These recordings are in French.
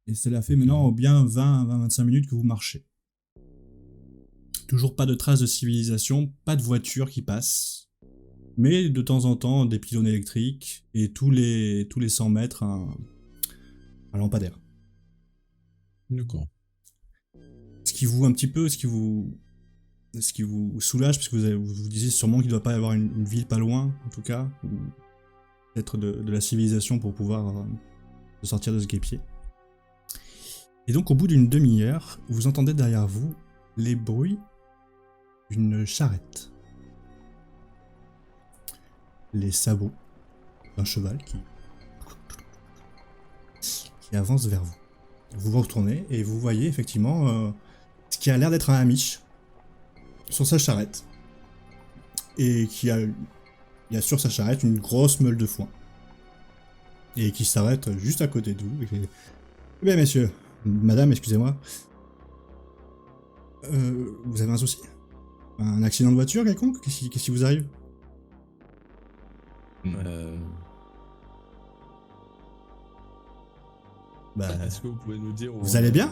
Et cela fait maintenant bien 20-25 minutes que vous marchez. Toujours pas de traces de civilisation, pas de voitures qui passent. Mais de temps en temps, des pylônes électriques et tous les 100 mètres, un lampadaire. D'accord. Ce qui vous un petit peu, ce qui vous soulage, parce que vous disiez sûrement qu'il ne doit pas y avoir une ville pas loin, en tout cas, ou peut-être de la civilisation pour pouvoir sortir de ce guêpier. Et donc au bout d'une demi-heure, vous entendez derrière vous les bruits d'une charrette. Les sabots d'un cheval qui avance vers vous. Vous vous retournez et vous voyez effectivement ce qui a l'air d'être un Amish sur sa charrette. Et il y a sur sa charrette une grosse meule de foin. Et qui s'arrête juste à côté de vous. Et fait, eh bien messieurs, madame, excusez-moi. Vous avez un souci? Un accident de voiture quelconque? Qu'est-ce qui vous arrive? Bah, est-ce que vous pouvez nous dire où vous allez bien?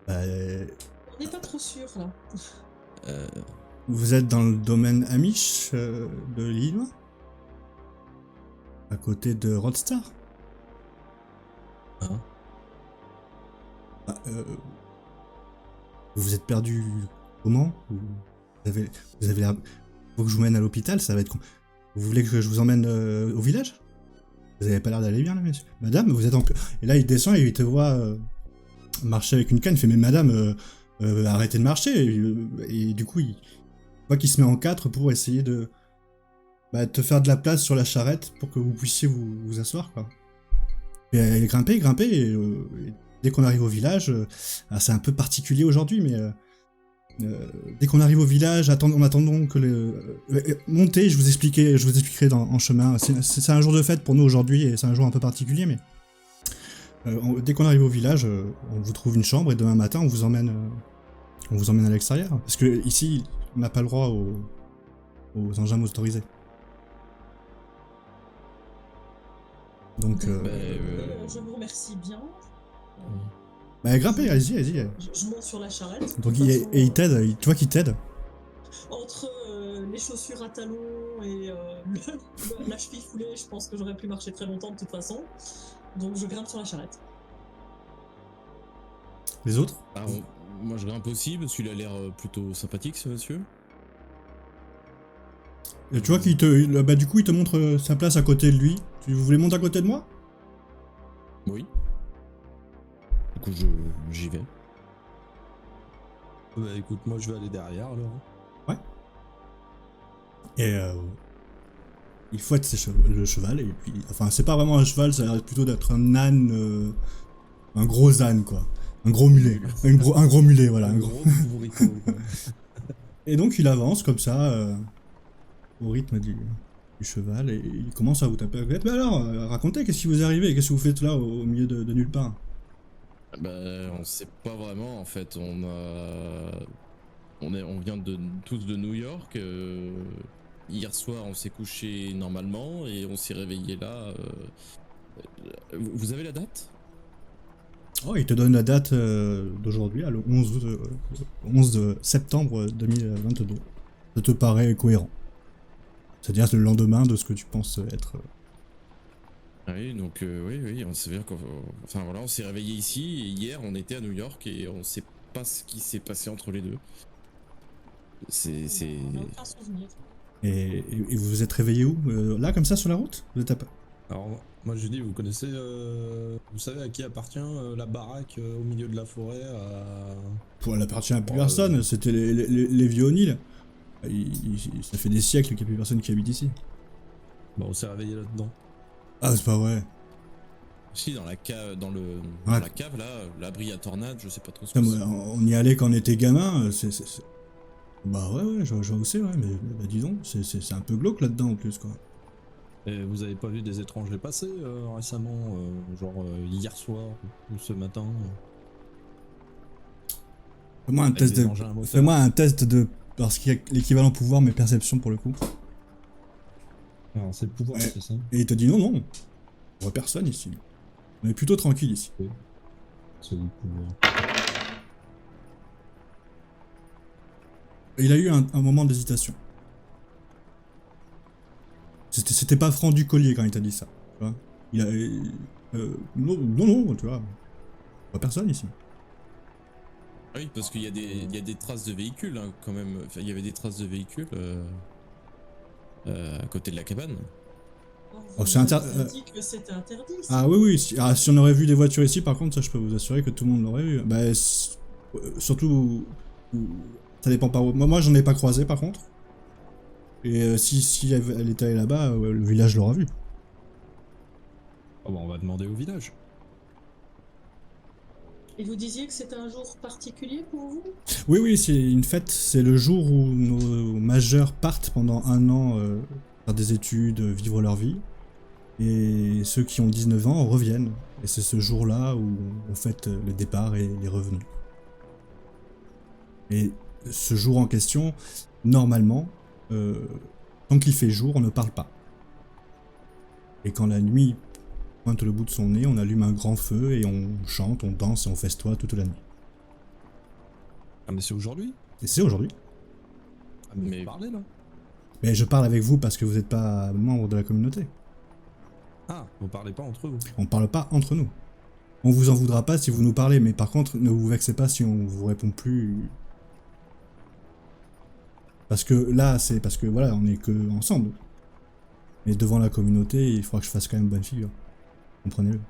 On n'est pas trop sûr là. Vous êtes dans le domaine Amish de l'Illinois? À côté de Roadstar? Hein? Vous vous êtes perdu comment? Vous avez l'air... Faut que je vous mène à l'hôpital, ça va être... Vous voulez que je vous emmène au village? Vous avez pas l'air d'aller bien là, monsieur? Madame, vous êtes en... Et là, il descend et il te voit marcher avec une canne. Il fait, mais madame, arrêtez de marcher. Et du coup, il voit qu'il se met en quatre pour essayer de te faire de la place sur la charrette pour que vous puissiez vous asseoir, quoi. Et grimper, et dès qu'on arrive au village, c'est un peu particulier aujourd'hui, mais dès qu'on arrive au village, en attendant que montez, je vous expliquerai en chemin. C'est un jour de fête pour nous aujourd'hui, et c'est un jour un peu particulier, mais dès qu'on arrive au village, on vous trouve une chambre, et demain matin, on vous emmène à l'extérieur. Parce que ici, on n'a pas le droit aux engins motorisés. Donc, je vous remercie bien. Grimpez, allez-y. Je monte sur la charrette. Donc il t'aide, tu vois qu'il t'aide. Entre les chaussures à talons et la cheville foulée, je pense que j'aurais pu marcher très longtemps de toute façon. Donc je grimpe sur la charrette. Les autres? Moi je grimpe aussi parce qu'il a l'air plutôt sympathique ce monsieur. Et tu vois qu'il du coup il te montre sa place à côté de lui. Vous voulez monter à côté de moi? Oui. Du coup j'y vais. Bah écoute, moi je vais aller derrière alors. Ouais. Et il fouette le cheval et puis... Enfin c'est pas vraiment un cheval, ça a l'air plutôt d'être un âne... un gros âne quoi. Un gros mulet. un gros mulet, voilà. Un gros bourricot, quoi. Et donc il avance comme ça, au rythme du cheval, et il commence à vous taper à la tête. Mais alors, racontez, qu'est-ce qui vous est arrivé? Qu'est-ce que vous faites là, au milieu de nulle part? On sait pas vraiment en fait. On vient tous de New York. Hier soir, on s'est couché normalement et on s'est réveillé là. Vous avez la date? Oh, il te donne la date d'aujourd'hui, le 11 septembre 2022. Ça te paraît cohérent. C'est-à-dire le lendemain de ce que tu penses être... Oui, donc oui, on sait bien on s'est réveillé ici et hier on était à New York et on sait pas ce qui s'est passé entre les deux. On n'a aucun souvenir. Et vous vous êtes réveillé où? Là, comme ça, sur la route? Vous êtes Alors, moi je dis, vous connaissez, vous savez à qui appartient la baraque au milieu de la forêt Elle appartient à plus personne, c'était les vieux O'Neill. Ça fait des siècles qu'il n'y a plus personne qui habite ici. Bah on s'est réveillé là-dedans. Ah, c'est pas vrai. Si, dans la cave, dans Ouais. la cave là, l'abri à tornade, je sais pas trop ce Putain, que moi, c'est. on y allait quand on était gamin, Bah ouais, je vois où c'est, ouais, mais bah, dis donc, c'est un peu glauque là-dedans en plus, quoi. Et vous avez pas vu des étrangers passer récemment, genre hier soir ou ce matin Fais-moi un avec test des de... engins à moteur? Fais-moi un test de... Parce qu'il y a l'équivalent pouvoir, mais perception pour le coup. Alors c'est le pouvoir, Ouais. c'est ça? Et il te dit non, non, on voit personne ici. On est plutôt tranquille ici. C'est le pouvoir. Et il a eu un moment d'hésitation. C'était pas franc du collier quand il t'a dit ça. Tu vois, il a... non, non, non, tu vois. On voit personne ici. Ah oui, parce qu'il y a des traces de véhicules hein, quand même. Enfin, il y avait des traces de véhicules à côté de la cabane. Oh, c'est dit que c'était interdit. Ah oui, oui. Si on aurait vu des voitures ici, par contre, ça, je peux vous assurer que tout le monde l'aurait vu. Bah, surtout, ça dépend pas où. Moi, j'en ai pas croisé, par contre. Et si elle était allée là-bas, le village l'aura vu. Ah bah on va demander au village. Et vous disiez que c'était un jour particulier pour vous? Oui, oui, c'est une fête. C'est le jour où nos majeurs partent pendant un an faire des études, vivre leur vie. Et ceux qui ont 19 ans reviennent. Et c'est ce jour-là où on fête le départ et les revenus. Et ce jour en question, normalement, tant qu'il fait jour, on ne parle pas. Et quand la nuit pointe le bout de son nez, on allume un grand feu et on chante, on danse et on festoie toute la nuit. Ah mais c'est aujourd'hui? Et c'est aujourd'hui. Ah mais Mais- vous parlez là? Mais je parle avec vous parce que vous n'êtes pas membre de la communauté. Ah, vous parlez pas entre vous? On parle pas entre nous. On vous en voudra pas si vous nous parlez, mais par contre, ne vous vexez pas si on vous répond plus. Parce que là, c'est parce que voilà, on est que ensemble. Mais devant la communauté, il faudra que je fasse quand même bonne figure. Comprenez-le.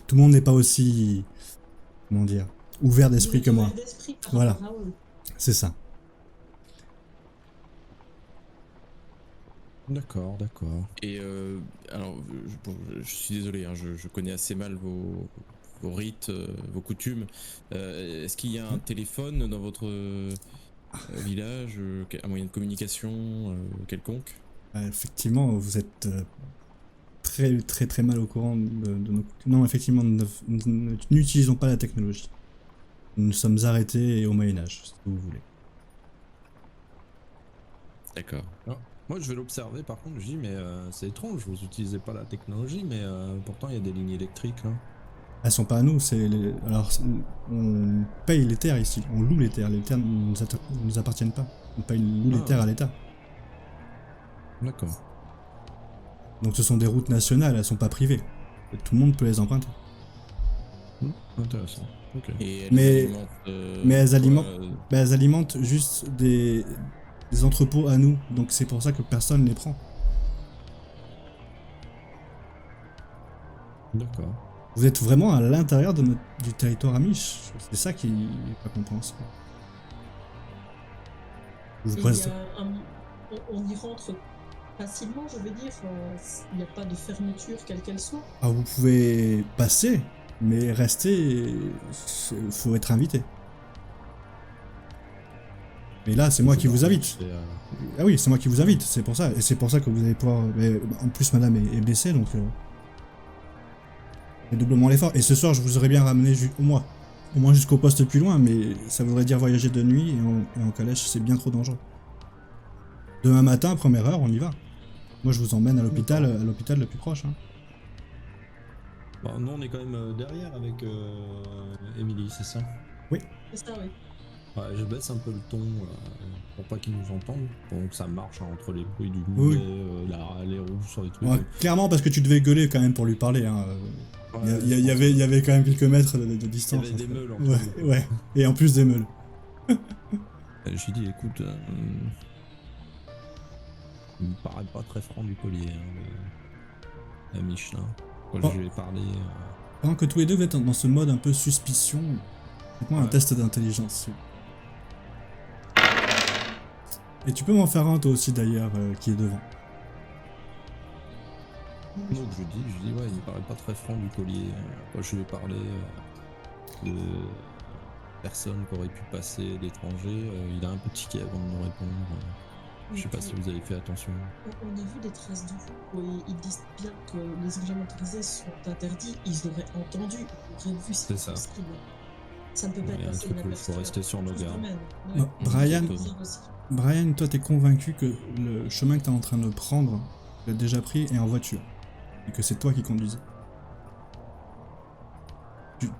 Tout le monde n'est pas aussi, comment dire, ouvert d'esprit que moi. Voilà. C'est ça. D'accord, d'accord. Et alors, je suis désolé, hein, je connais assez mal vos rites, vos coutumes. Est-ce qu'il y a un téléphone dans votre village, un moyen de communication quelconque? Effectivement, vous êtes très très très mal au courant de nos... Non, effectivement, nous n'utilisons pas la technologie. Nous sommes arrêtés au Moyen-Âge, si vous voulez. D'accord. Moi je vais l'observer par contre, je dis mais c'est étrange, vous utilisez pas la technologie mais pourtant il y a des lignes électriques là. Elles sont pas à nous, alors on paye les terres ici, on loue les terres ne nous appartiennent pas. On loue les terres à l'État. D'accord. Donc ce sont des routes nationales, elles sont pas privées. Et tout le monde peut les emprunter. Intéressant. Ok. Et Mais elles alimentent, quoi, elles alimentent juste des entrepôts à nous, donc c'est pour ça que personne ne les prend. D'accord. Vous êtes vraiment à l'intérieur du territoire amish. C'est ça qui n'est pas compréhensible. Vous passez- On y rentre facilement, je veux dire. Il n'y a pas de fermeture, quelle qu'elle soit. Ah, vous pouvez passer, mais rester, faut être invité. Mais là, c'est moi qui vous invite. Ah oui, c'est moi qui vous invite, c'est pour ça. Et c'est pour ça que vous allez pouvoir... Mais, en plus, madame est blessée, donc... c'est doublement l'effort. Et ce soir, je vous aurais bien ramené au moins jusqu'au poste plus loin, mais ça voudrait dire voyager de nuit, et en calèche, c'est bien trop dangereux. Demain matin, première heure, on y va. Moi, je vous emmène à l'hôpital le plus proche. Hein. Bon, nous on est quand même derrière avec Emily, c'est ça? C'est ça, oui. Ouais, je baisse un peu le ton pour pas qu'ils nous entendent, pour que ça marche hein, entre les bruits du Oui. mulet, les roues sur les trucs. Ouais, clairement, parce que tu devais gueuler quand même pour lui parler. Hein. Ouais, Il y avait quand même quelques mètres de distance. Il y avait des meules entre Ouais, nous. ouais. Et en plus des meules. J'ai dit écoute, il me paraît pas très franc du collier, hein, la Michelin. Quand Oh. je lui ai parlé. Pendant que tous les deux vous êtes dans ce mode un peu suspicion, faites-moi un Ouais. test d'intelligence. Et tu peux m'en faire un toi aussi d'ailleurs, qui est devant. techno que je dis ouais, il paraît pas très franc du collier. Moi, je lui ai parlé de personnes qui auraient pu passer d'étrangers. Il a un peu tiqué avant de nous répondre. Je sais pas si vous avez fait attention. On a vu des traces de roues et ils disent bien que les engins motorisés sont interdits. Ils auraient entendu, ils auraient vu si C'est ça. possible. Ça ne peut pas Il y être a un passé truc où il inaperçu. faut rester sur nos gardes. Non, Brian, bizarre aussi. Brian, toi, t'es convaincu que le chemin que t'es en train de prendre, tu l'as déjà pris et en voiture. Et que c'est toi qui conduisais.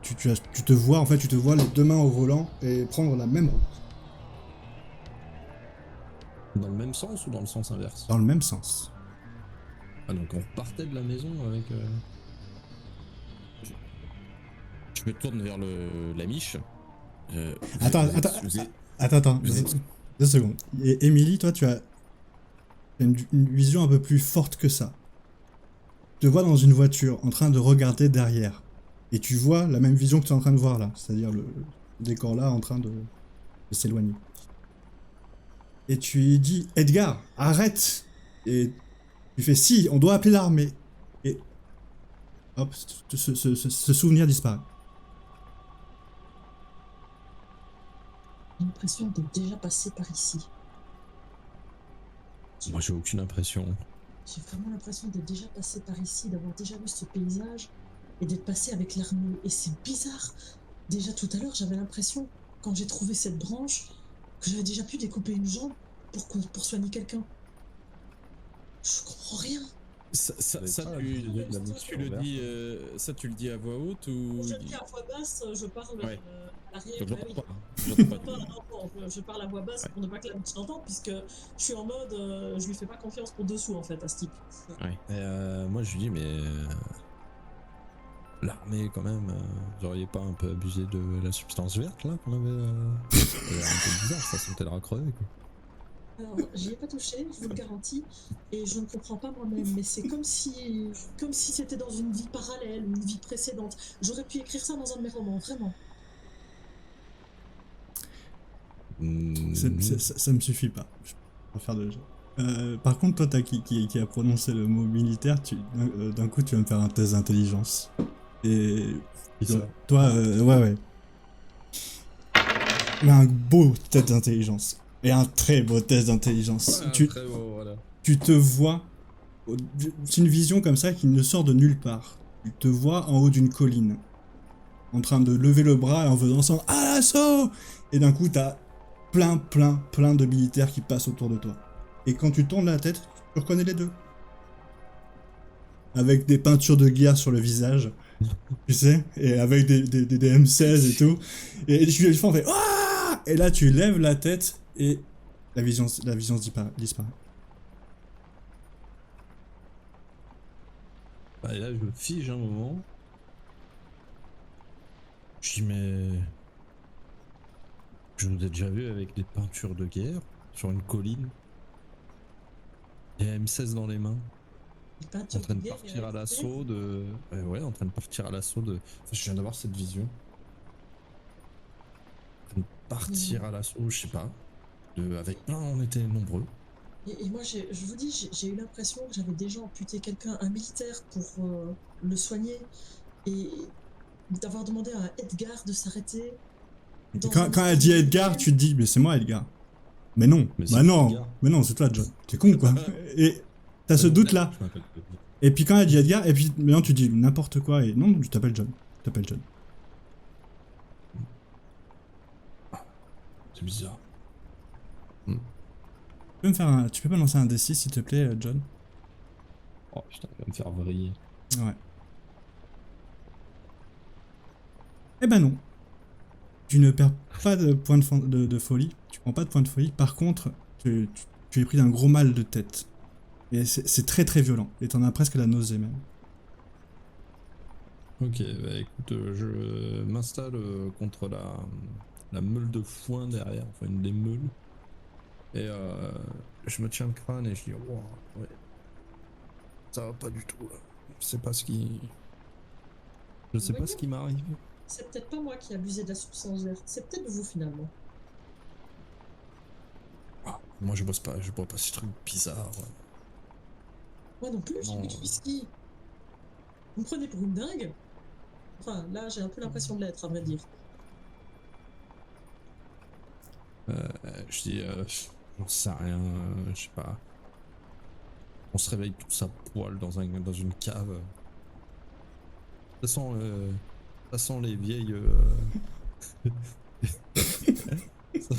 Tu te vois, en fait, tu te vois les deux mains au volant et prendre la même route. Dans le même sens ou dans le sens inverse? Dans le même sens. Ah, donc on partait de la maison avec. Je me tourne vers la miche. Attends, vous êtes- attends, vous êtes- Attends, vous êtes- 2 secondes. Et Émilie, toi, tu as une vision un peu plus forte que ça. Tu te vois dans une voiture en train de regarder derrière. Et tu vois la même vision que tu es en train de voir là. C'est-à-dire le décor là en train de s'éloigner. Et tu lui dis, Edgar, arrête! Et tu fais, si, on doit appeler l'armée. Et hop, ce souvenir disparaît. J'ai l'impression d'être déjà passé par ici. Moi, j'ai aucune impression. J'ai vraiment l'impression d'être déjà passé par ici, d'avoir déjà vu ce paysage et d'être passé avec l'armée. Et c'est bizarre. Déjà tout à l'heure, j'avais l'impression, quand j'ai trouvé cette branche, que j'avais déjà pu découper une jambe pour soigner quelqu'un. Je comprends rien. Ça, Vous ça, avez pas tu, utilisé de la tu mixture le verte? dis, ça, tu le dis à voix haute ou Je le dis à voix basse, je parle Ouais. à l'arrière. Donc, bah j'entends oui. pas. J'entends pas. Je parle à voix basse Ouais. pour ne pas que la bitch l'entende, puisque je suis en mode, je lui fais pas confiance pour dessous en fait à ce type. Ouais. Et moi, je lui dis, mais. L'armée, quand même, vous auriez pas un peu abusé de la substance verte là qu'on avait. C'était un peu bizarre, ça sentait le crevé quoi. Alors, j'y ai pas touché, je vous le garantis, et je ne comprends pas moi-même, mais c'est comme si c'était dans une vie parallèle, une vie précédente. J'aurais pu écrire ça dans un de mes romans, vraiment. Ça me suffit pas. Je peux pas faire de jeu. Par contre, toi, qui a prononcé le mot militaire, d'un coup, tu vas me faire un test d'intelligence. Et Qui ça? toi, ouais. Mais un beau test d'intelligence. Et un très beau test d'intelligence. Ouais, très beau, voilà. Tu te vois. C'est une vision comme ça qui ne sort de nulle part. Tu te vois en haut d'une colline. En train de lever le bras et en faisant ça. À l'assaut! Et d'un coup, t'as plein de militaires qui passent autour de toi. Et quand tu tournes la tête, tu reconnais les deux. Avec des peintures de guerre sur le visage. Tu sais? Et avec des M16 et tout. Et tu fais Ouah! Et là, tu lèves la tête et la vision disparaît. Bah, et là, je me fige un moment. Je dis, mais. Je nous ai déjà vu avec des peintures de guerre sur une colline. Et M16 dans les mains. En train de partir à l'assaut de. Ouais, en train de partir à l'assaut de. Enfin, je viens d'avoir cette vision. En train de partir à l'assaut, je sais pas. Avec plein, on était nombreux. Et moi, je vous dis, j'ai eu l'impression que j'avais déjà amputé quelqu'un, un militaire, pour le soigner, et d'avoir demandé à Edgar de s'arrêter. Quand elle dit Edgar, tu te dis, mais c'est moi Edgar. Mais non, Mais bah c'est non, Edgar. mais non, c'est toi John. T'es con quoi. Et t'as ce doute là. Je m'appelle Edgar. Et puis quand elle dit Edgar, et puis maintenant tu dis n'importe quoi, et non, tu t'appelles John. C'est bizarre. Tu peux me lancer un D6 s'il te plaît, John? Oh putain, il va me faire vriller. Ouais. Eh ben non. Tu ne perds pas de points de folie. Tu prends pas de points de folie. Par contre, tu es pris d'un gros mal de tête. Et c'est très violent. Et t'en as presque la nausée même. Ok, bah écoute, je m'installe contre la meule de foin derrière, enfin une des meules. Et je me tiens le crâne et je dis, wow, ouais. Ça va pas du tout là. Je sais pas ce qui m'arrive. C'est peut-être pas moi qui ai abusé de la substance verte, c'est peut-être vous finalement. Ah, moi je bois pas ces trucs bizarres. Moi non plus, j'ai Non. bu du whisky. Vous me prenez pour une dingue? Enfin, là, j'ai un peu l'impression de l'être, à vrai dire. Je dis, j'en sais rien, je sais pas. On se réveille tous à poil dans une cave. Ça sent les vieilles. ça,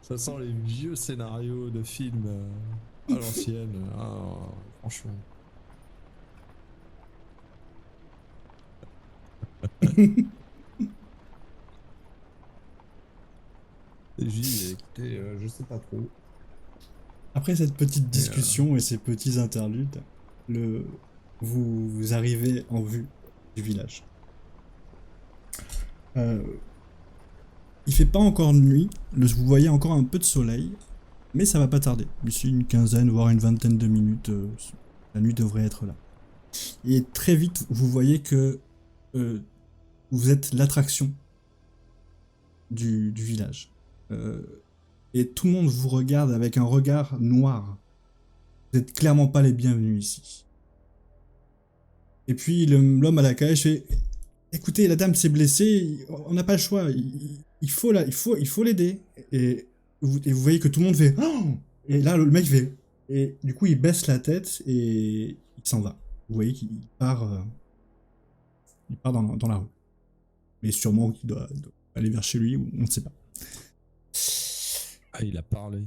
ça sent les vieux scénarios de films à l'ancienne. Ah, franchement. Et j'ai dit, écoutez, je sais pas trop. Après cette petite discussion et ces petits interludes, vous arrivez en vue du village. Il fait pas encore nuit, vous voyez encore un peu de soleil, mais ça va pas tarder. D'ici une quinzaine, voire une vingtaine de minutes, la nuit devrait être là. Et très vite, vous voyez que vous êtes l'attraction du village. Et tout le monde vous regarde avec un regard noir. Vous n'êtes clairement pas les bienvenus ici. Et puis l'homme à la calèche fait: écoutez, la dame s'est blessée, on n'a pas le choix, il faut l'aider. Et vous voyez que tout le monde fait oh! Et là le mec fait, et du coup il baisse la tête et il s'en va. Vous voyez qu'il part, dans la rue. Mais sûrement qu'il doit aller vers chez lui, ou on ne sait pas. Ah, il a parlé.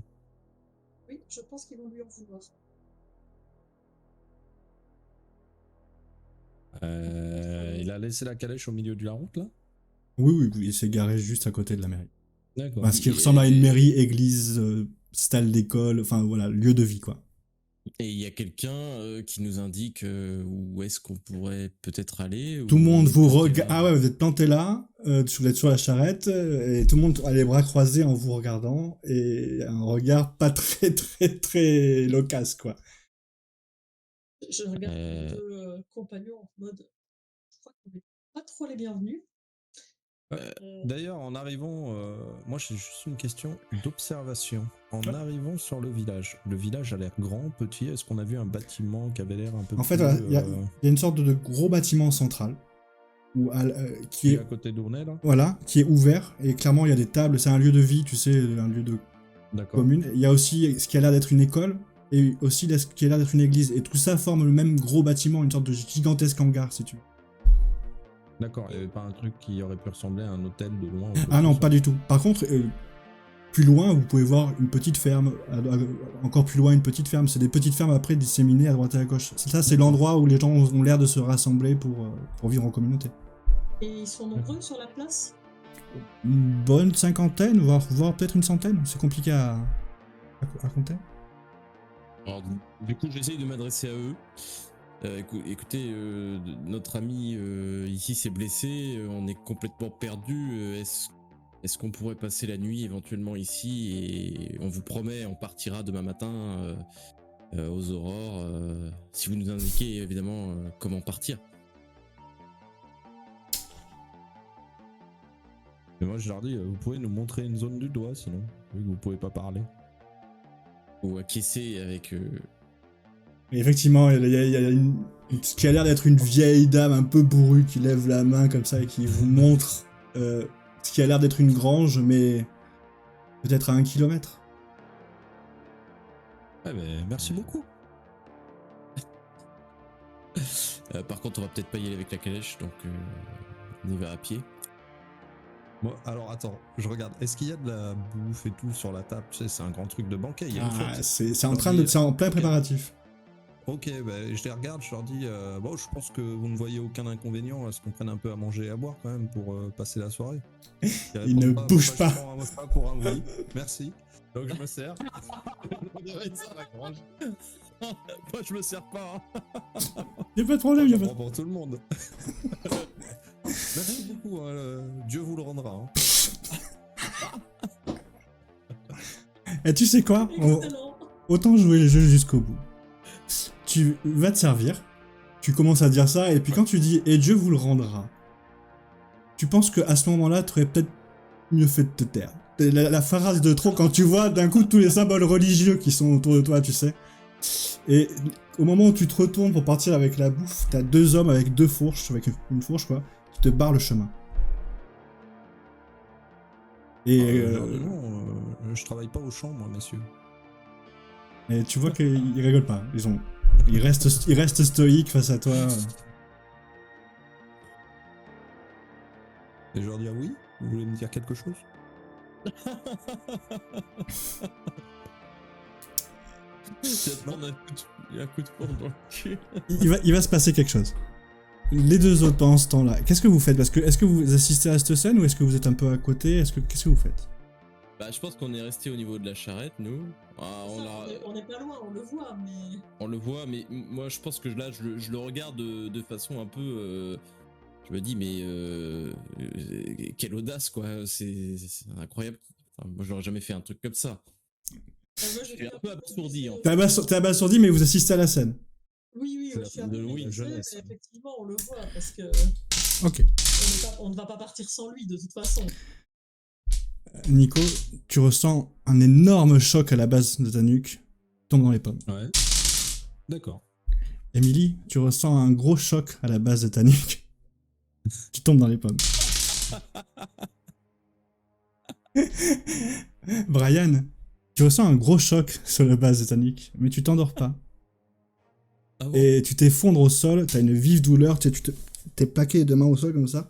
Oui, je pense qu'ils vont lui en vouloir. Il a laissé la calèche au milieu de la route là? Oui, il s'est garé juste à côté de la mairie. D'accord. Enfin, ce qui ressemble à une mairie, église, salle d'école, enfin voilà, lieu de vie quoi. Et il y a quelqu'un qui nous indique où est-ce qu'on pourrait peut-être aller. Tout le monde vous planté regarde. là. Ah ouais, vous êtes planté là, vous êtes sur la charrette, et tout le monde a les bras croisés en vous regardant, et un regard pas très loquace, quoi. Je regarde mes deux compagnons en mode, je crois qu'on n'est pas trop les bienvenus. D'ailleurs, en arrivant, moi j'ai juste une question d'observation. En Ouais. arrivant sur le village a l'air grand, petit. Est-ce qu'on a vu un bâtiment qui avait l'air un peu En plus... fait, voilà, il y a une sorte de gros bâtiment central, qui est à côté d'Ournay là? voilà, qui est ouvert, et clairement il y a des tables, c'est un lieu de vie, tu sais, un lieu de D'accord. commune. Il y a aussi ce qui a l'air d'être une école, et aussi ce qui a l'air d'être une église, et tout ça forme le même gros bâtiment, une sorte de gigantesque hangar, si tu veux. D'accord, il n'y avait pas un truc qui aurait pu ressembler à un hôtel de loin? Ah non, pas du tout. Par contre, plus loin, vous pouvez voir une petite ferme, encore plus loin une petite ferme. C'est des petites fermes après disséminées à droite et à gauche. Ça, c'est l'endroit où les gens ont l'air de se rassembler pour vivre en communauté. Et ils sont nombreux sur la place? Une bonne cinquantaine, voire peut-être une centaine. C'est compliqué à compter. Alors, du coup, j'essaye de m'adresser à eux. Écoutez, notre ami ici s'est blessé, on est complètement perdu. Est-ce qu'on pourrait passer la nuit éventuellement ici, et on vous promet, on partira demain matin aux aurores, si vous nous indiquez évidemment comment partir. Mais moi je leur dis, vous pouvez nous montrer une zone du doigt sinon, vu que vous pouvez pas parler. Ou acquiescer avec... Et effectivement, il y a ce qui a l'air d'être une vieille dame un peu bourrue qui lève la main comme ça et qui vous montre ce qui a l'air d'être une grange, mais peut-être à 1 kilomètre. Ah ben merci beaucoup. par contre, on va peut-être pas y aller avec la calèche, donc on y va à pied. Bon, alors attends, je regarde. Est-ce qu'il y a de la bouffe et tout sur la table? Tu sais, c'est un grand truc de banquet. Il y a une Ah, fête. c'est en plein préparatif. Ok, bah, je les regarde, je leur dis, bon, je pense que vous ne voyez aucun inconvénient à ce qu'on prenne un peu à manger et à boire quand même pour passer la soirée. Il ne bouge pas. Je prends pour un oui, merci. Donc je me sers. On dirait ça, la grange. Moi je me sers pas. Y'a pas de problème, Je y'a pas de prends pour tout le monde. Merci beaucoup, Dieu vous le rendra. Hein. Et tu sais quoi? Excellent. Autant jouer le jeu jusqu'au bout. Tu vas te servir, tu commences à dire ça, et puis quand tu dis « et Dieu vous le rendra », tu penses qu'à ce moment-là, tu aurais peut-être mieux fait de te taire. La phrase de trop, quand tu vois d'un coup tous les symboles religieux qui sont autour de toi, tu sais, Et au moment où tu te retournes pour partir avec la bouffe, t'as 2 hommes avec 2 fourches, avec une fourche quoi, qui te barrent le chemin. Et, Je leur dis non, je travaille pas au champ, moi, messieurs. et tu vois qu'ils rigolent pas. Ils restent stoïques face à toi. Et je leur dis, ah oui, vous voulez me dire quelque chose? Je vais te prendre un coup de poing dans le cul. Il va se passer quelque chose. Les 2 autres pendant ce temps-là, qu'est-ce que vous faites? Parce que est-ce que vous assistez à cette scène ou est-ce que vous êtes un peu à côté? Qu'est-ce que vous faites? Bah, je pense qu'on est resté au niveau de la charrette, nous. Ah, On est pas loin, on le voit, mais. on le voit, mais moi, je pense que là, je le regarde de façon un peu. Je me dis, mais quelle audace, quoi. C'est incroyable. Enfin, moi, j'aurais jamais fait un truc comme ça. Moi, Je suis un peu abasourdi, en T'es abasourdi, mais vous assistez à la scène. Oui, C'est je suis la un peu de Louis, vexée, jeunesse. mais effectivement, on le voit parce que Ok. on ne va pas partir sans lui de toute façon. Nico, tu ressens un énorme choc à la base de ta nuque. Tu tombes dans les pommes. Ouais. D'accord. Emily, tu ressens un gros choc à la base de ta nuque. Tu tombes dans les pommes. Brian, tu ressens un gros choc sur la base de ta nuque, mais tu t'endors pas. Ah bon? Et tu t'effondres au sol, t'as une vive douleur, t'es plaqué les 2 mains au sol comme ça.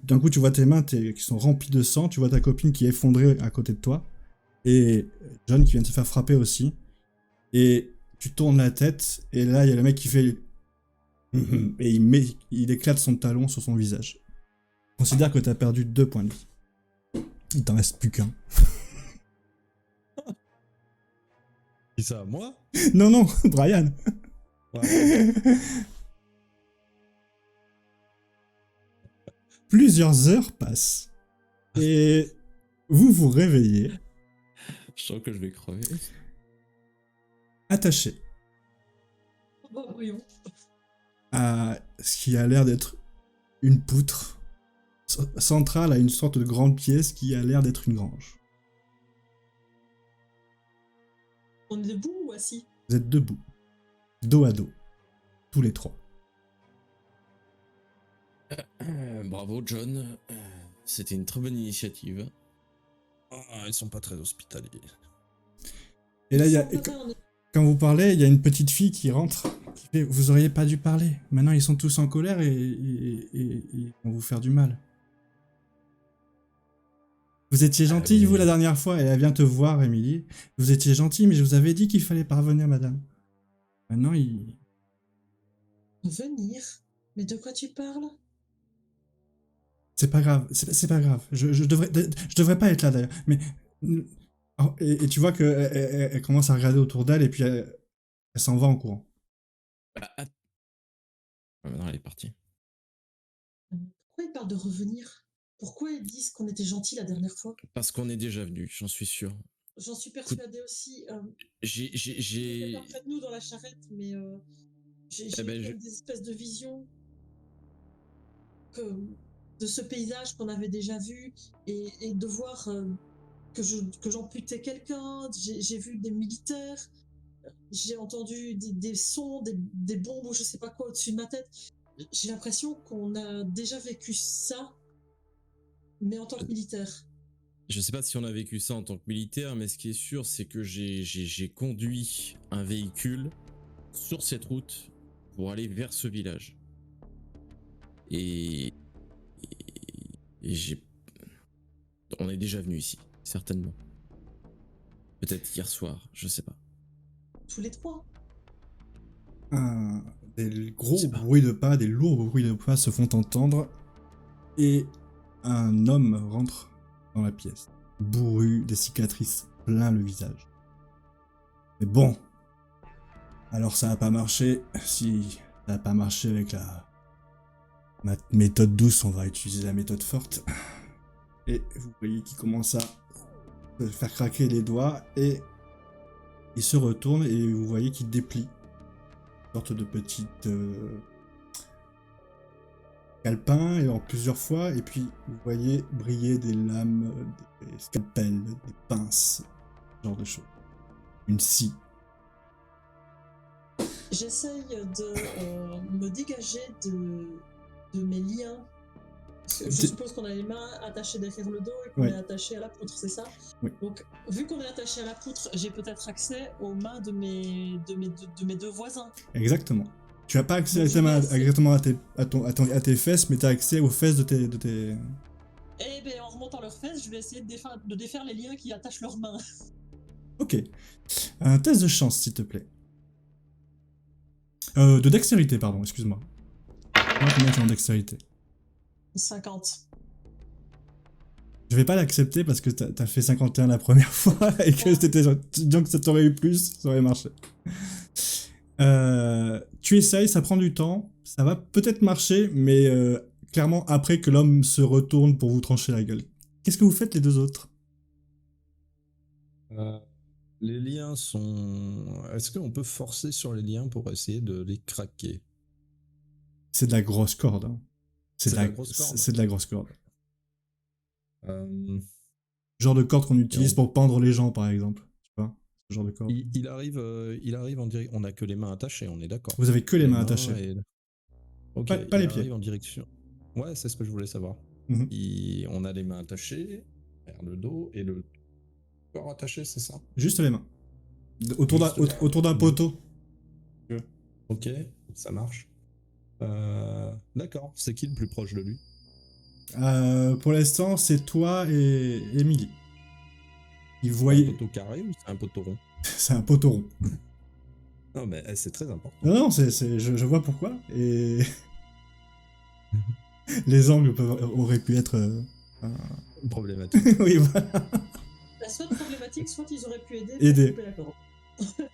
D'un coup, tu vois tes mains qui sont remplies de sang, tu vois ta copine qui est effondrée à côté de toi, et John qui vient de se faire frapper aussi. Et tu tournes la tête, et là, il y a le mec qui fait... et il éclate son talon sur son visage. Considère que t'as perdu 2 points de vie. Il t'en reste plus qu'un. Qui ça, moi? Non, non, Brian. Ouais. Plusieurs heures passent. Et vous vous réveillez, Je sens que je vais crever. attaché Oh, voyons. à ce qui a l'air d'être une poutre centrale à une sorte de grande pièce qui a l'air d'être une grange. On est debout ou assis? Vous êtes debout, dos à dos, tous les 3. Bravo, John. C'était une très bonne initiative. Ah, ils sont pas très hospitaliers. Et là, On est- quand vous parlez, il y a une petite fille qui rentre, qui fait « Vous auriez pas dû parler. Maintenant, ils sont tous en colère et ils vont vous faire du mal. » Vous étiez gentille, vous, la dernière fois, et elle vient te voir, Émilie. Vous étiez gentille, mais je vous avais dit qu'il fallait pas revenir, madame. Maintenant, Venir? Mais de quoi tu parles? c'est pas grave, c'est pas grave. Je devrais pas être là, d'ailleurs. Mais... Oh, et tu vois qu'elle commence à regarder autour d'elle, et puis elle s'en va en courant. Bah, maintenant, elle est partie. Pourquoi ils parlent de revenir? Pourquoi ils disent qu'on était gentils la dernière fois? Parce qu'on est déjà venu, j'en suis sûr. J'en suis persuadée aussi. J'ai. Pas près de nous dans la charrette, mais j'ai Eh ben, eu je- comme des espèces de visions que, de ce paysage qu'on avait déjà vu et de voir que j'amputais quelqu'un. J'ai vu des militaires, j'ai entendu des sons, des bombes ou je sais pas quoi au-dessus de ma tête. J'ai l'impression qu'on a déjà vécu ça, mais en tant que militaire. Je sais pas si on a vécu ça en tant que militaire, mais ce qui est sûr, c'est que j'ai conduit un véhicule sur cette route pour aller vers ce village. Et, et, et on est déjà venu ici, certainement. Peut-être hier soir, je sais pas. Tous les 3. Des gros C'est pas- bruits de pas, des lourds bruits de pas se font entendre, et un homme rentre dans la pièce, bourru, des cicatrices plein le visage. Mais bon, alors ça a pas marché. Si ça a pas marché avec la méthode douce, on va utiliser la méthode forte. Et vous voyez qu'il commence à se faire craquer les doigts, et il se retourne, et vous voyez qu'il déplie une sorte de petite calepin, et en plusieurs fois, et puis vous voyez briller des lames, des scalpels, des pinces, ce genre de choses. Une scie. J'essaye de me dégager de mes liens. Parce que je T'es- suppose qu'on a les mains attachées derrière le dos et qu'on Ouais. est attaché à la poutre, c'est ça? Oui. Donc, vu qu'on est attaché à la poutre, j'ai peut-être accès aux mains de mes deux voisins. Exactement. Tu n'as pas accès Donc, exactement, je vais essayer. exactement à tes fesses, mais tu as accès aux fesses de tes... Et bien, en remontant leurs fesses, je vais essayer de défaire les liens qui attachent leurs mains. Ok. Un test de chance, s'il te plaît. De dextérité, pardon, excuse-moi. Combien tu as en dextérité? 50. Je vais pas l'accepter parce que t'as fait 51 la première fois et que c'était... Disons que ça t'aurait eu plus, ça aurait marché. Tu essayes, ça prend du temps, ça va peut-être marcher, mais clairement après que l'homme se retourne pour vous trancher la gueule. Qu'est-ce que vous faites les deux autres? Les liens sont... Est-ce qu'on peut forcer sur les liens pour essayer de les craquer? C'est de la grosse corde. Hein. C'est de la grosse corde. C'est de la grosse corde. Euh, Genre de corde qu'on utilise on- pour pendre les gens, par exemple. Tu vois, ce genre de corde. il arrive en direction... On a que les mains attachées, on est d'accord. Vous avez que les mains attachées. et- Ok, Pas les il pieds. arrive en direction... Ouais, c'est ce que je voulais savoir. Mhm. On a les mains attachées, vers le dos, et le corps attaché, c'est ça? Juste les mains. Autour d'un Juste les mains. autour d'un poteau. Ok, ça marche. D'accord, c'est qui le plus proche de lui? Pour l'instant, c'est toi et Emily. Ils C'est un voyaient... poteau carré ou c'est un poteau rond? C'est un poteau rond. Non, mais c'est très important. Non, je vois pourquoi. Et les angles auraient pu être... Problématique. oui, voilà. Bah, soit problématique, soit ils auraient pu Aider. pour couper la corde.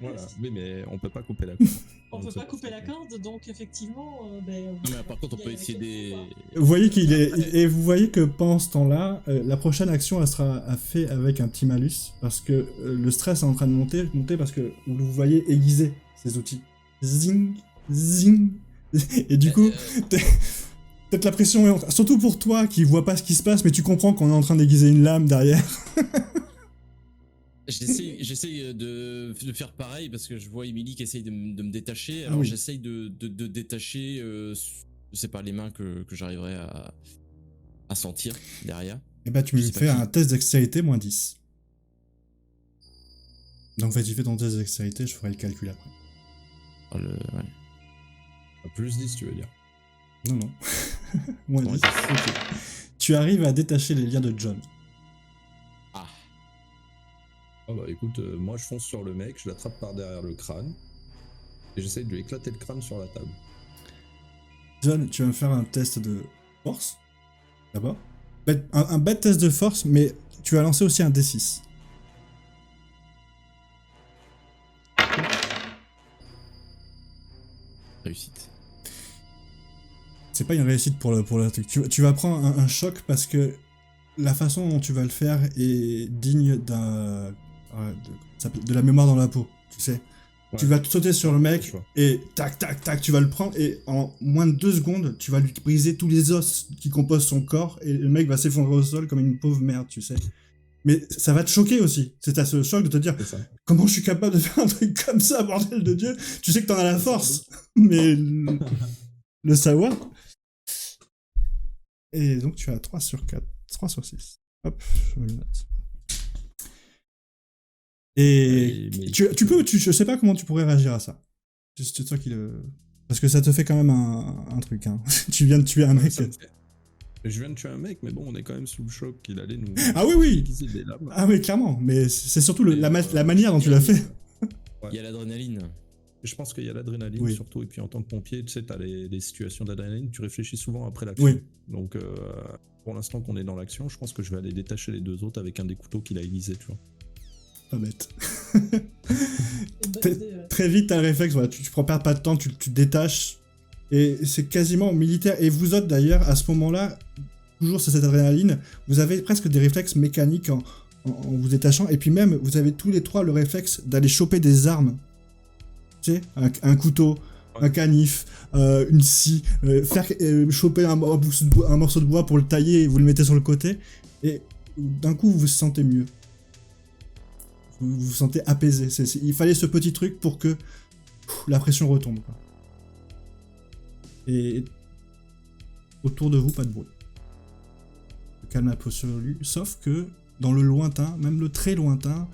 Voilà, oui, mais on peut pas couper la corde. On Donc, peut c'est pas pour couper ça la que- corde, donc effectivement, Non, mais par contre, on peut essayer des. Vous voyez qu'il est... Et vous voyez que pendant ce temps-là, la prochaine action, elle sera faite avec un petit malus. Parce que le stress est en train de monter parce que vous voyez aiguiser ces outils. Zing, zing. Et du coup, peut-être la pression est surtout pour toi qui vois pas ce qui se passe, mais tu comprends qu'on est en train d'aiguiser une lame derrière. J'essaye de faire pareil parce que je vois Emily qui essaye de me détacher. Alors oui. j'essaye de détacher, je sais pas, les mains que j'arriverai à sentir derrière. Et bah tu Je me sais pas fais qui. un test dextérité moins 10. Donc vas-y, fais ton test de dextérité, je ferai le calcul après. Oh, ouais. Plus 10, tu veux dire. Non, non. moins Moins 10. 10. Ok. Tu arrives à détacher les liens de John. Ah, Ah bah écoute, moi je fonce sur le mec, je l'attrape par derrière le crâne, et j'essaye de lui éclater le crâne sur la table. John, tu vas me faire un test de force. D'abord. Un bête test de force, mais tu vas lancer aussi un D6. réussite. C'est pas une réussite pour le truc. Tu vas prendre un choc parce que la façon dont tu vas le faire est digne de la mémoire dans la peau, tu sais. Ouais. Tu vas te sauter sur le mec Je vois. et tac, tac, tac, tu vas le prendre et en moins de 2 secondes, tu vas lui briser tous les os qui composent son corps et le mec va s'effondrer au sol comme une pauvre merde, tu sais. Mais ça va te choquer aussi. C'est à ce choc de te dire C'est ça. comment je suis capable de faire un truc comme ça, bordel de Dieu. Tu sais que t'en as la force, mais le savoir. Et donc tu as 3 sur 4, 3 sur 6. Hop, je me le note. Et Mais- je sais pas comment tu pourrais réagir à ça. C'est toi qui le... Parce que ça te fait quand même un truc, hein. Tu viens de tuer un mec. Ça me fait- Je viens de tuer un mec, mais bon, on est quand même sous le choc qu'il allait nous... Ah oui, oui. aiguiser des lames. Ah mais clairement, mais c'est surtout Et, la manière dont tu l'as fait. Il y a l'adrénaline. Je pense qu'il y a l'adrénaline Oui. surtout, et puis en tant que pompier, tu sais, t'as les situations d'adrénaline, tu réfléchis souvent après l'action. Oui. Donc, pour l'instant qu'on est dans l'action, je pense que je vais aller détacher les deux autres avec un des couteaux qu'il a aiguisé, tu vois. Pas bête. C'est une bonne idée, ouais. Très vite, t'as le réflexe, voilà, tu prends pas de temps, tu te détaches. Et c'est quasiment militaire. Et vous autres, d'ailleurs, à ce moment-là, toujours sur cette adrénaline, vous avez presque des réflexes mécaniques en vous détachant. Et puis même, vous avez tous les trois le réflexe d'aller choper des armes. Tu sais, un couteau, un canif, une scie, choper un morceau de bois pour le tailler et vous le mettez sur le côté. Et d'un coup, vous vous sentez mieux. Vous vous sentez apaisé. Il fallait ce petit truc pour la pression retombe, quoi. Et autour de vous, pas de bruit. Le calme absolu, sauf que dans le lointain, même le très lointain,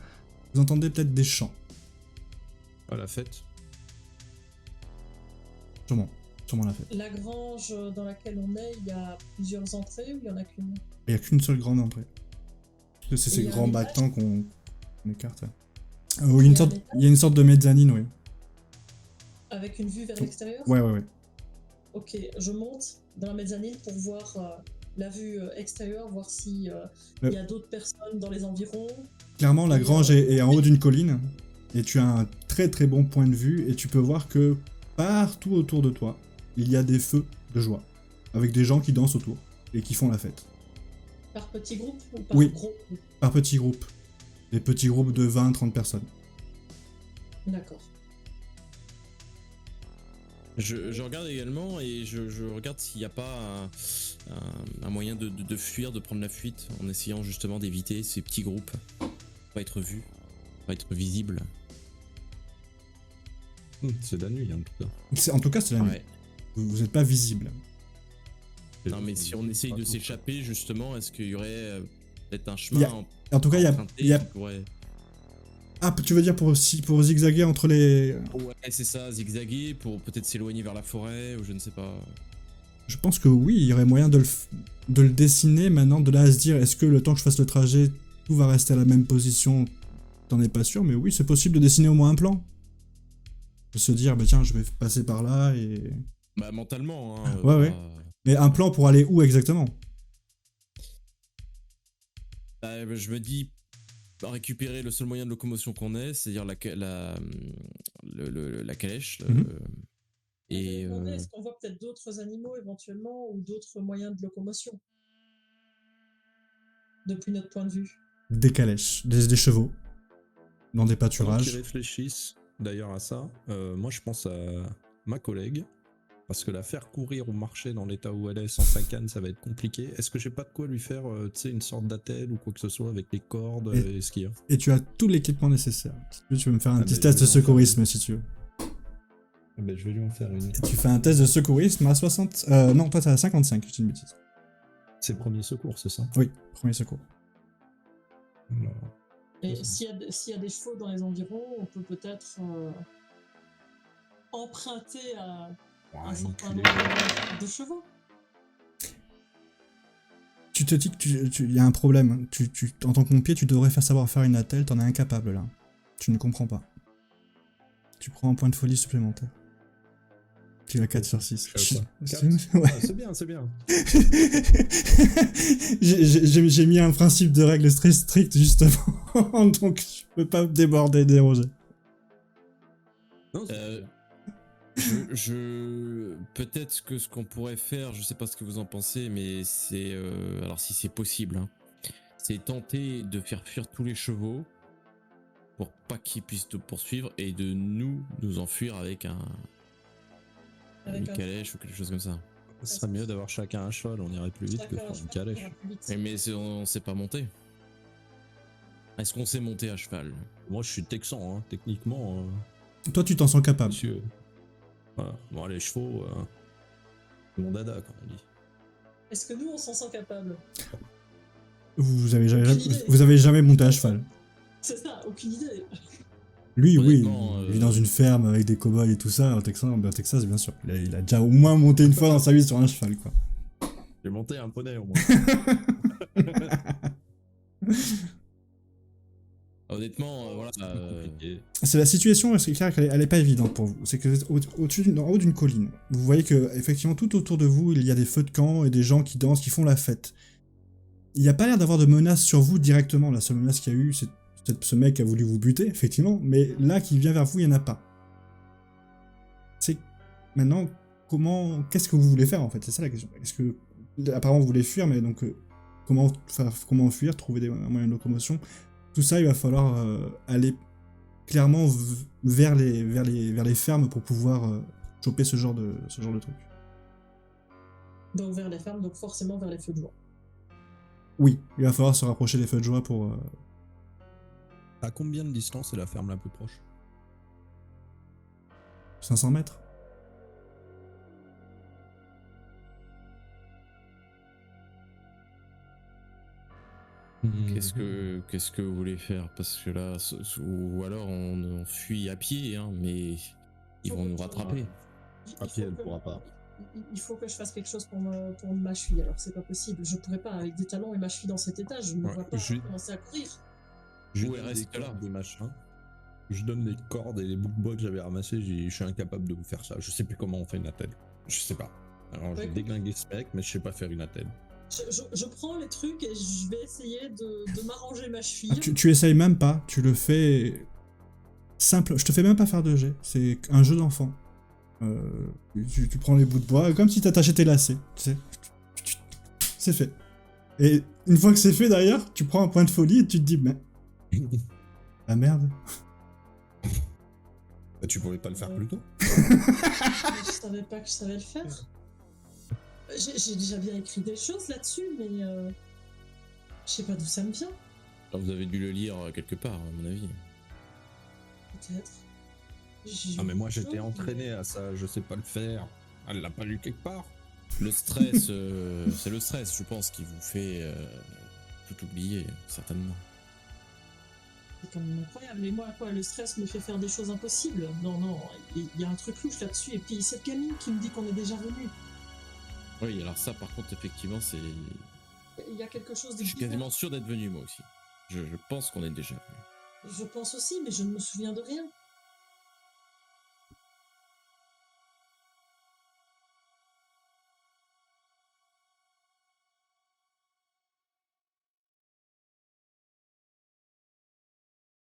vous entendez peut-être des chants. À la fête. Sûrement la fête. La grange dans laquelle on est, il y a plusieurs entrées ou il y en a qu'une? Il n'y a qu'une seule grande entrée. C'est Et ces il y a un grands étage battants qu'on écarte. Oui, Il y a un étage il y a une sorte de mezzanine, oui. avec une vue vers l'extérieur? Ouais. Ok, je monte dans la mezzanine pour voir la vue extérieure, voir si il y a d'autres personnes dans les environs. Clairement, la Et, grange est en haut d'une colline, et tu as un très très bon point de vue, et tu peux voir que partout autour de toi, il y a des feux de joie, avec des gens qui dansent autour, et qui font la fête. Par petits groupes ou par Oui. gros groupes? Par petits groupes. Des petits groupes de 20-30 personnes. D'accord. Je regarde également et je regarde s'il n'y a pas un moyen de fuir, de prendre la fuite, en essayant justement d'éviter ces petits groupes. Pas être vus, pas être visibles. C'est la nuit, en tout cas. En tout cas, c'est la nuit. Ouais. Vous n'êtes pas visible. Non, mais si on essaye de s'échapper, justement, est-ce qu'il y aurait peut-être un Il y a- chemin En tout cas, emprunté il y a... qui pourrait... Ah, tu veux dire pour zigzaguer entre les... Ouais, c'est ça, zigzaguer pour peut-être s'éloigner vers la forêt ou je ne sais pas. Je pense que oui, il y aurait moyen de le dessiner maintenant, de là à se dire, est-ce que le temps que je fasse le trajet, tout va rester à la même position? T'en es pas sûr, mais oui, c'est possible de dessiner au moins un plan. De se dire, bah tiens, je vais passer par là et... Bah mentalement, hein. Ouais. Mais un plan pour aller où exactement? Je me dis récupérer le seul moyen de locomotion qu'on ait, c'est-à-dire la calèche. Et Je me demandais, est-ce qu'on voit peut-être d'autres animaux éventuellement ou d'autres moyens de locomotion depuis notre point de vue? Des calèches, des chevaux, dans des Pendant qu'ils pâturages. réfléchissent d'ailleurs à ça, moi je pense à ma collègue, parce que la faire courir ou marcher dans l'état où elle est sans sa canne, ça va être compliqué. Est-ce que j'ai pas de quoi lui faire une sorte d'attelle ou quoi que ce soit avec les cordes et ce qu'il y a? Et tu as tout l'équipement nécessaire. Si tu veux me faire un Ah, petit ben, test je de vais en faire secourisme, si tu veux. Ben, je vais lui en faire une. Et tu fais un test de secourisme à 60... non, toi t'es à 55, je dis une bêtise. C'est premier secours, c'est ça? Oui, premier secours. Alors, Et s'il y a des chevaux dans les environs, on peut peut-être emprunter à un certain nombre de chevaux. Tu te dis qu'il y a un problème. En tant que pompier, tu devrais savoir faire une attelle, t'en es incapable là. Tu ne comprends pas. Tu prends un point de folie supplémentaire. Tu as 4 sur 6. Je sais pas. Ouais. Ah, c'est bien, c'est bien. J'ai mis un principe de règle très strict justement, donc je peux pas déborder, déroger. Non, peut-être que ce qu'on pourrait faire, je sais pas ce que vous en pensez, mais c'est alors si c'est possible, hein, c'est tenter de faire fuir tous les chevaux pour pas qu'ils puissent te poursuivre et de nous enfuir avec une calèche ou quelque chose comme ça. ce serait mieux d'avoir chacun un cheval, on irait plus vite que Chacun un faire une cheval, calèche. ça ira plus vite. Mais on sait pas monter. Est-ce qu'on sait monter à cheval? Moi je suis texan, hein, techniquement. Toi, tu t'en sens capable. Monsieur. Voilà. Bon, les chevaux, c'est mon dada, comme on dit. Est-ce que nous, on s'en sent capable? Vous avez Aucune idée. jamais monté à cheval. C'est ça, aucune idée. Lui, oui, Honnêtement, il est dans une ferme avec des cow-boys et tout ça, au Texas, bien sûr. Il a déjà au moins monté une fois dans sa vie sur un cheval, quoi. J'ai monté un poney au moins. Honnêtement, voilà. Compliqué. C'est la situation, c'est clair qu'elle est pas évidente pour vous. C'est que vous êtes en haut d'une colline. Vous voyez que, effectivement, tout autour de vous, il y a des feux de camp et des gens qui dansent, qui font la fête. Il n'y a pas l'air d'avoir de menace sur vous directement. La seule menace qu'il y a eu, c'est peut-être ce mec qui a voulu vous buter, effectivement. Mais là, qui vient vers vous, il n'y en a pas. C'est maintenant, qu'est-ce que vous voulez faire, en fait? C'est ça la question. Est-ce que, apparemment, vous voulez fuir, mais donc, comment fuir, trouver des moyens de locomotion? Tout ça, il va falloir aller clairement vers les fermes pour pouvoir choper ce genre de truc. Donc vers les fermes, donc forcément vers les feux de joie. Oui, il va falloir se rapprocher des feux de joie pour... À combien de distance est la ferme la plus proche? 500 mètres. Qu'est-ce que vous voulez faire? Parce que là, ou alors on fuit à pied, hein, mais ils vont nous rattraper. À pied, elle pourra pas. Il faut que je fasse quelque chose pour ma cheville, alors c'est pas possible. Je pourrais pas, avec des talons et ma cheville dans cet état, je ne me vois pas commencer à courir. Je Ouais, donne reste des là. cordes, des machins. Je donne les cordes et les bouts de bois que j'avais ramassés, je suis incapable de vous faire ça. Je sais plus comment on fait une attelle. Je sais pas. Alors j'ai déglingué ce mec, mais je sais pas faire une attelle. Je prends les trucs et je vais essayer de m'arranger ma cheville. Tu essayes même pas, tu le fais simple. Je te fais même pas faire de jet, c'est un jeu d'enfant. Tu prends les bouts de bois comme si t'attachais tes lacets, tu sais. C'est fait. Et une fois que c'est fait d'ailleurs, tu prends un point de folie et tu te dis, mais. Ah merde. Bah, tu pouvais pas le faire plus tôt? Je savais pas que je savais le faire. J'ai déjà bien écrit des choses là-dessus, mais je sais pas d'où ça me vient. Alors, vous avez dû le lire quelque part, à mon avis. Peut-être. Ah mais moi j'étais entraîné à ça, je sais pas le faire. Elle l'a pas lu quelque part. Le stress, c'est le stress, je pense, qui vous fait tout oublier, certainement. C'est quand même incroyable. Mais moi, quoi, le stress me fait faire des choses impossibles. Non, il y a un truc louche là-dessus. Et puis cette gamine qui me dit qu'on est déjà venu. Oui, alors ça, par contre, effectivement, c'est... Il y a quelque chose de Je suis bizarre. quasiment sûr d'être venu, moi aussi. Je pense qu'on est déjà venu. Je pense aussi, mais je ne me souviens de rien.